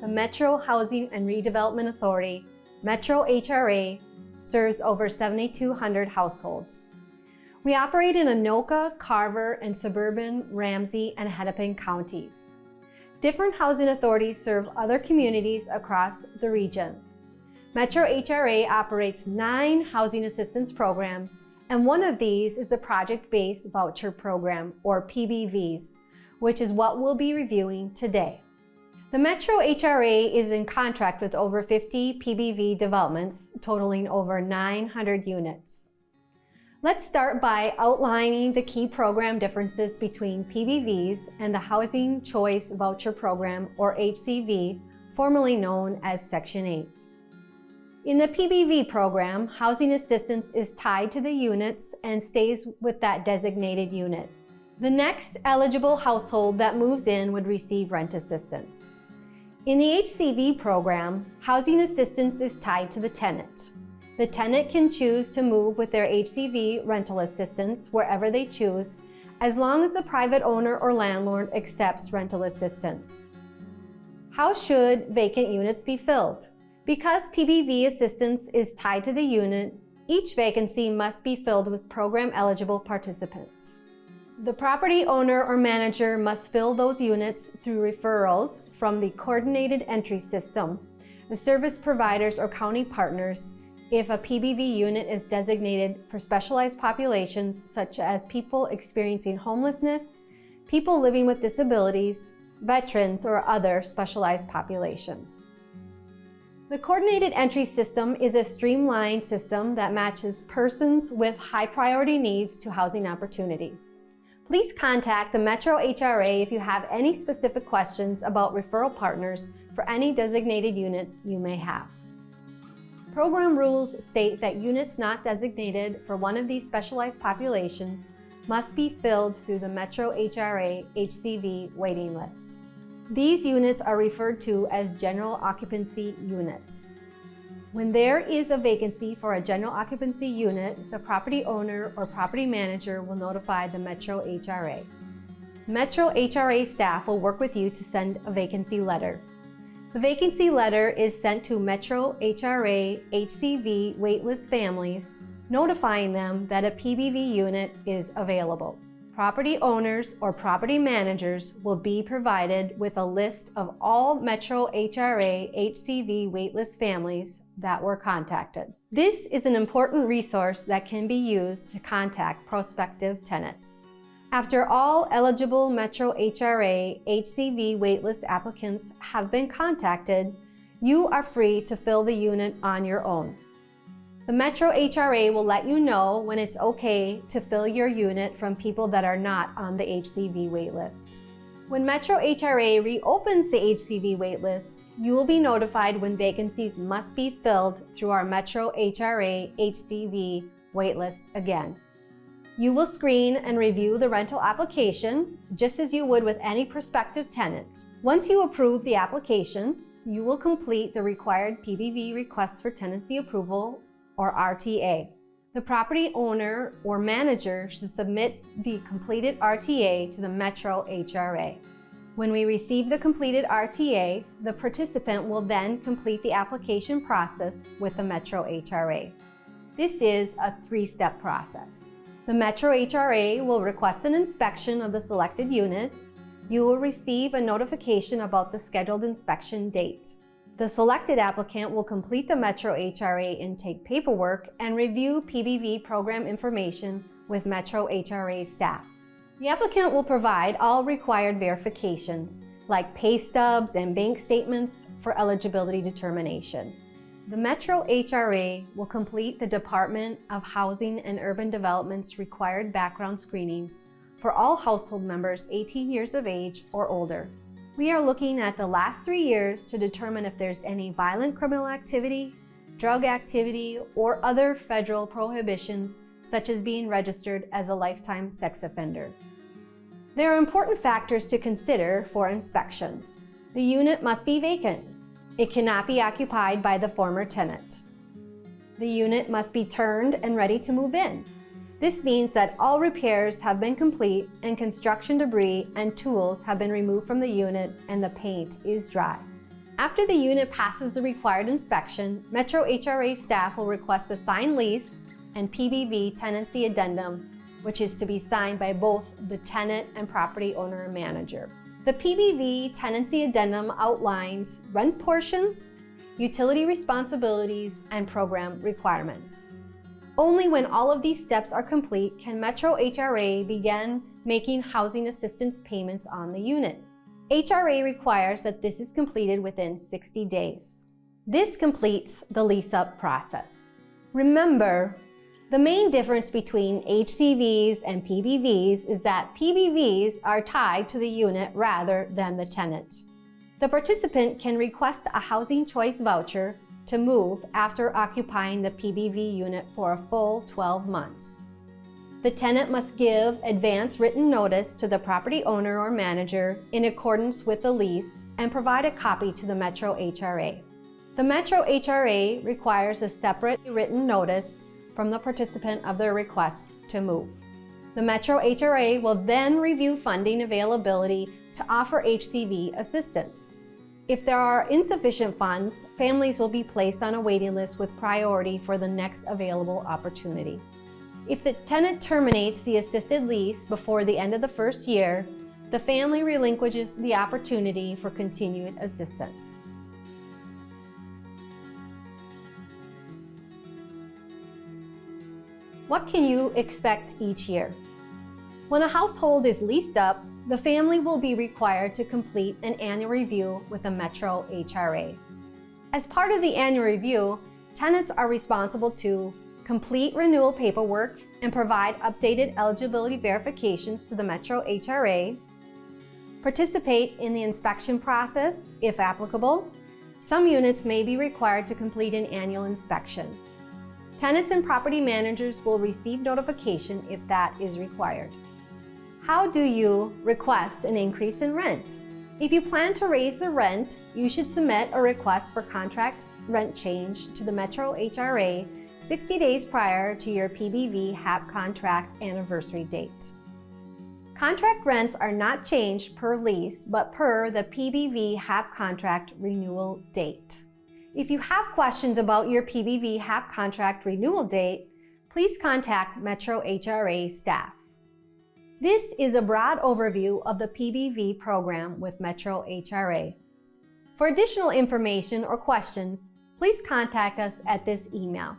the Metro Housing and Redevelopment Authority, Metro HRA, serves over 7,200 households. We operate in Anoka, Carver, and suburban Ramsey and Hennepin counties. Different housing authorities serve other communities across the region. Metro HRA operates 9 housing assistance programs, and one of these is a project-based voucher program, or PBVs, which is what we'll be reviewing today. The Metro HRA is in contract with over 50 PBV developments, totaling over 900 units. Let's start by outlining the key program differences between PBVs and the Housing Choice Voucher Program, or HCV, formerly known as Section 8. In the PBV program, housing assistance is tied to the units and stays with that designated unit. The next eligible household that moves in would receive rent assistance. In the HCV program, housing assistance is tied to the tenant. The tenant can choose to move with their HCV rental assistance wherever they choose, as long as the private owner or landlord accepts rental assistance. How should vacant units be filled? Because PBV assistance is tied to the unit, each vacancy must be filled with program-eligible participants. The property owner or manager must fill those units through referrals from the Coordinated Entry System, the service providers or county partners, if a PBV unit is designated for specialized populations such as people experiencing homelessness, people living with disabilities, veterans, or other specialized populations. The Coordinated Entry System is a streamlined system that matches persons with high priority needs to housing opportunities. Please contact the Metro HRA if you have any specific questions about referral partners for any designated units you may have. Program rules state that units not designated for one of these specialized populations must be filled through the Metro HRA HCV waiting list. These units are referred to as general occupancy units. When there is a vacancy for a general occupancy unit, the property owner or property manager will notify the Metro HRA. Metro HRA staff will work with you to send a vacancy letter. The vacancy letter is sent to Metro HRA HCV waitlist families, notifying them that a PBV unit is available. Property owners or property managers will be provided with a list of all Metro HRA HCV waitlist families that were contacted. This is an important resource that can be used to contact prospective tenants. After all eligible Metro HRA HCV waitlist applicants have been contacted, you are free to fill the unit on your own. The Metro HRA will let you know when it's okay to fill your unit from people that are not on the HCV waitlist. When Metro HRA reopens the HCV waitlist, you will be notified when vacancies must be filled through our Metro HRA HCV waitlist again. You will screen and review the rental application just as you would with any prospective tenant. Once you approve the application, you will complete the required PBV request for tenancy approval, or RTA. The property owner or manager should submit the completed RTA to the Metro HRA. When we receive the completed RTA, the participant will then complete the application process with the Metro HRA. This is a 3-step process. The Metro HRA will request an inspection of the selected unit. You will receive a notification about the scheduled inspection date. The selected applicant will complete the Metro HRA intake paperwork and review PBV program information with Metro HRA staff. The applicant will provide all required verifications, like pay stubs and bank statements for eligibility determination. The Metro HRA will complete the Department of Housing and Urban Development's required background screenings for all household members 18 years of age or older. We are looking at the last 3 years to determine if there's any violent criminal activity, drug activity, or other federal prohibitions, such as being registered as a lifetime sex offender. There are important factors to consider for inspections. The unit must be vacant. It cannot be occupied by the former tenant. The unit must be turned and ready to move in. This means that all repairs have been complete and construction debris and tools have been removed from the unit and the paint is dry. After the unit passes the required inspection, Metro HRA staff will request a signed lease and PBV tenancy addendum, which is to be signed by both the tenant and property owner and manager. The PBV tenancy addendum outlines rent portions, utility responsibilities, and program requirements. Only when all of these steps are complete can Metro HRA begin making housing assistance payments on the unit. HRA requires that this is completed within 60 days. This completes the lease-up process. Remember, the main difference between HCVs and PBVs is that PBVs are tied to the unit rather than the tenant. The participant can request a housing choice voucher to move after occupying the PBV unit for a full 12 months. The tenant must give advance written notice to the property owner or manager in accordance with the lease and provide a copy to the Metro HRA. The Metro HRA requires a separate written notice from the participant of their request to move. The Metro HRA will then review funding availability to offer HCV assistance. If there are insufficient funds, families will be placed on a waiting list with priority for the next available opportunity. If the tenant terminates the assisted lease before the end of the first year, the family relinquishes the opportunity for continued assistance. What can you expect each year? When a household is leased up, the family will be required to complete an annual review with a Metro HRA. As part of the annual review, tenants are responsible to complete renewal paperwork and provide updated eligibility verifications to the Metro HRA, participate in the inspection process if applicable. Some units may be required to complete an annual inspection. Tenants and property managers will receive notification if that is required. How do you request an increase in rent? If you plan to raise the rent, you should submit a request for contract rent change to the Metro HRA 60 days prior to your PBV HAP contract anniversary date. Contract rents are not changed per lease, but per the PBV HAP contract renewal date. If you have questions about your PBV HAP contract renewal date, please contact Metro HRA staff. This is a broad overview of the PBV program with Metro HRA. For additional information or questions, please contact us at this email.